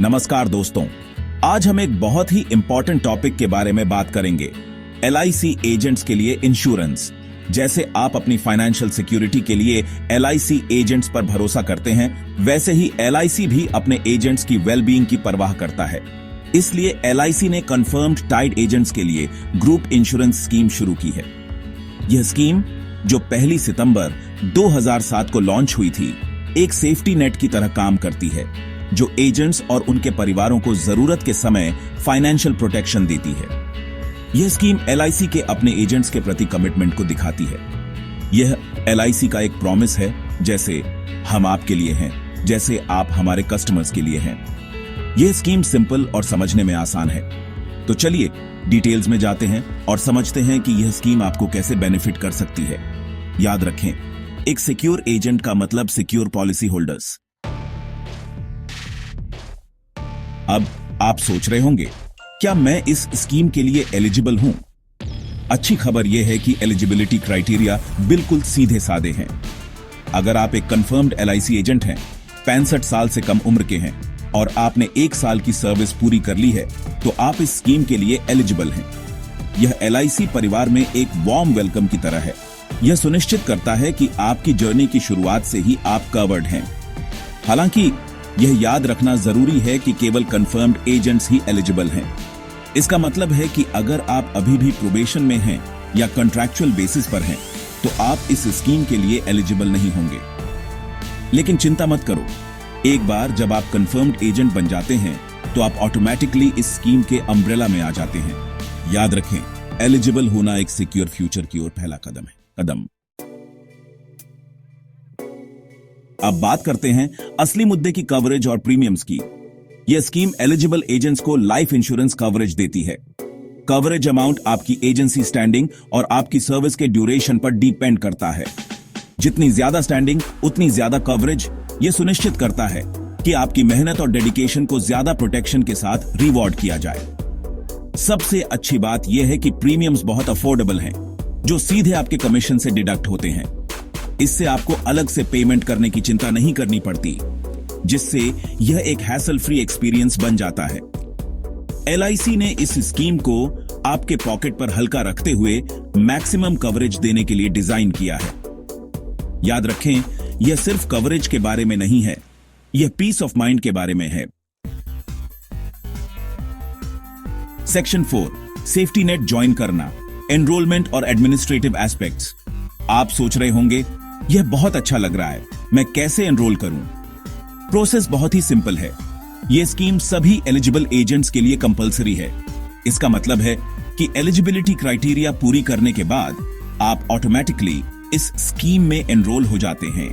नमस्कार दोस्तों, आज हम एक बहुत ही इंपॉर्टेंट टॉपिक के बारे में बात करेंगे। एलआईसी एजेंट्स के लिए इंश्योरेंस। जैसे आप अपनी फाइनेंशियल सिक्योरिटी के लिए एलआईसी एजेंट्स पर भरोसा करते हैं, वैसे ही एलआईसी भी अपने एजेंट्स की वेलबींग की परवाह करता है। इसलिए एलआईसी ने कंफर्म्ड टाइड एजेंट्स के लिए ग्रुप इंश्योरेंस स्कीम शुरू की है। यह स्कीम, जो 1 सितंबर 2007 को लॉन्च हुई थी, एक सेफ्टी नेट की तरह काम करती है, जो एजेंट्स और उनके परिवारों को जरूरत के समय फाइनेंशियल प्रोटेक्शन देती है। यह स्कीम एलआईसी के अपने एजेंट्स के प्रति कमिटमेंट को दिखाती है। यह एलआईसी का एक प्रॉमिस है, जैसे हम आपके लिए हैं, जैसे आप हमारे कस्टमर्स के लिए हैं। यह स्कीम सिंपल और समझने में आसान है। तो चलिए डिटेल्स में जाते हैं और समझते हैं कि यह स्कीम आपको कैसे बेनिफिट कर सकती है। याद रखें, एक सिक्योर एजेंट का मतलब सिक्योर पॉलिसी होल्डर्स। अब आप सोच रहे होंगे, क्या मैं इस स्कीम के लिए एलिजिबल हूं? अच्छी खबर यह है कि एलिजिबिलिटी क्राइटेरिया बिल्कुल सीधे साधे हैं। अगर आप एक कंफर्म्ड एलआईसी एजेंट हैं, 65 साल से कम उम्र के हैं और आपने 1 साल की सर्विस पूरी कर ली है, तो आप इस स्कीम के लिए एलिजिबल हैं। यह एलआईसी परिवार में एक वार्म वेलकम की तरह है। यह सुनिश्चित करता है कि आपकी जर्नी की शुरुआत से ही आप कवर्ड हैं। हालांकि यह याद रखना जरूरी है कि केवल कंफर्म्ड एजेंट्स ही एलिजिबल हैं। इसका मतलब है कि अगर आप अभी भी प्रोबेशन में हैं या कॉन्ट्रैक्चुअल बेसिस पर हैं, तो आप इस स्कीम के लिए एलिजिबल नहीं होंगे। लेकिन चिंता मत करो, एक बार जब आप कंफर्म्ड एजेंट बन जाते हैं, तो आप ऑटोमेटिकली इस स्कीम के अम्ब्रेला में आ जाते हैं। याद रखें, एलिजिबल होना एक सिक्योर फ्यूचर की ओर पहला कदम है। अब बात करते हैं असली मुद्दे की कवरेज और प्रीमियम्स की। यह स्कीम एलिजिबल एजेंट्स को लाइफ इंश्योरेंस कवरेज देती है। कवरेज अमाउंट आपकी एजेंसी स्टैंडिंग और आपकी सर्विस के ड्यूरेशन पर डिपेंड करता है। जितनी ज्यादा स्टैंडिंग, उतनी ज्यादा कवरेज। यह सुनिश्चित करता है कि आपकी मेहनत और डेडिकेशन को ज्यादा प्रोटेक्शन के साथ रिवॉर्ड किया जाए। सबसे अच्छी बात यह है कि प्रीमियम्स बहुत अफोर्डेबल हैं, जो सीधे आपके कमीशन से डिडक्ट होते हैं। इससे आपको अलग से पेमेंट करने की चिंता नहीं करनी पड़ती, जिससे यह एक हैसल फ्री एक्सपीरियंस बन जाता है। एलआईसी ने इस स्कीम को आपके पॉकेट पर हल्का रखते हुए मैक्सिमम कवरेज देने के लिए डिजाइन किया है। याद रखें, यह सिर्फ कवरेज के बारे में नहीं है, यह पीस ऑफ माइंड के बारे में है। सेक्शन 4, सेफ्टी नेट ज्वाइन करना, एनरोलमेंट और एडमिनिस्ट्रेटिव एस्पेक्ट्स। आप सोच रहे होंगे, यह बहुत अच्छा लग रहा है, मैं कैसे एनरोल करूं? प्रोसेस बहुत ही सिंपल है। यह स्कीम सभी एलिजिबल एजेंट्स के लिए कंपलसरी है। इसका मतलब है कि एलिजिबिलिटी क्राइटेरिया पूरी करने के बाद आप ऑटोमेटिकली इस स्कीम में एनरोल हो जाते हैं।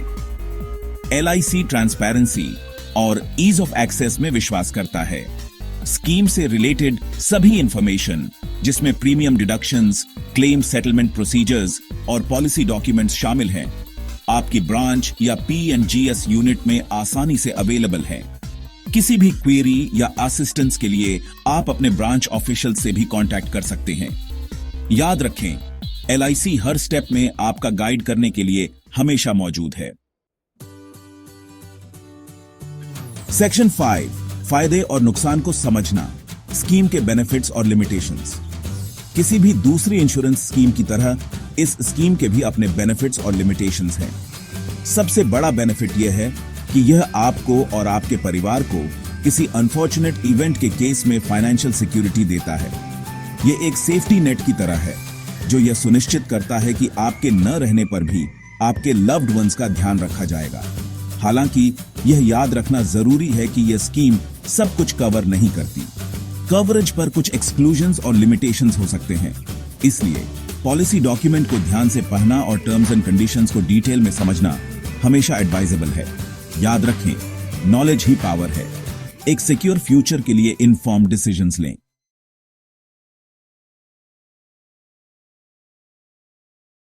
एलआईसी ट्रांसपेरेंसी और ईज ऑफ एक्सेस में विश्वास करता है। स्कीम से रिलेटेड सभी इंफॉर्मेशन, जिसमें premium deductions, claim settlement procedures और पॉलिसी डॉक्यूमेंट्स शामिल हैं, आपकी ब्रांच या पीएनजीएस यूनिट में आसानी से अवेलेबल है। किसी भी क्वेरी या असिस्टेंस के लिए आप अपने ब्रांच ऑफिशियल से भी कांटेक्ट कर सकते हैं। याद रखें, एलआईसी हर स्टेप में आपका गाइड करने के लिए हमेशा मौजूद है। सेक्शन 5, फायदे और नुकसान को समझना, स्कीम के बेनिफिट्स और लिमिटेशंस। किसी भी दूसरी इंश्योरेंस स्कीम की तरह इस स्कीम के भी अपने बेनिफिट्स और लिमिटेशंस हैं। सबसे बड़ा बेनिफिट यह है कि यह आपको और आपके परिवार को किसी अनफॉर्चुनेट इवेंट के केस में फाइनेंशियल सिक्योरिटी देता है। यह एक सेफ्टी नेट की तरह है, जो यह सुनिश्चित करता है कि आपके न रहने पर भी आपके लव्ड वंस का ध्यान रखा जाएगा। हालांकि यह याद रखना जरूरी है कि यह स्कीम सब कुछ कवर नहीं करती। कवरेज पर कुछ एक्सक्लूजन्स और लिमिटेशंस हो सकते हैं। इसलिए पॉलिसी डॉक्यूमेंट को ध्यान से पढ़ना और टर्म्स एंड कंडीशंस को डिटेल में समझना हमेशा एडवाइजेबल है। याद रखें, नॉलेज ही पावर है। एक सिक्योर फ्यूचर के लिए इन्फॉर्म्ड डिसीजंस लें।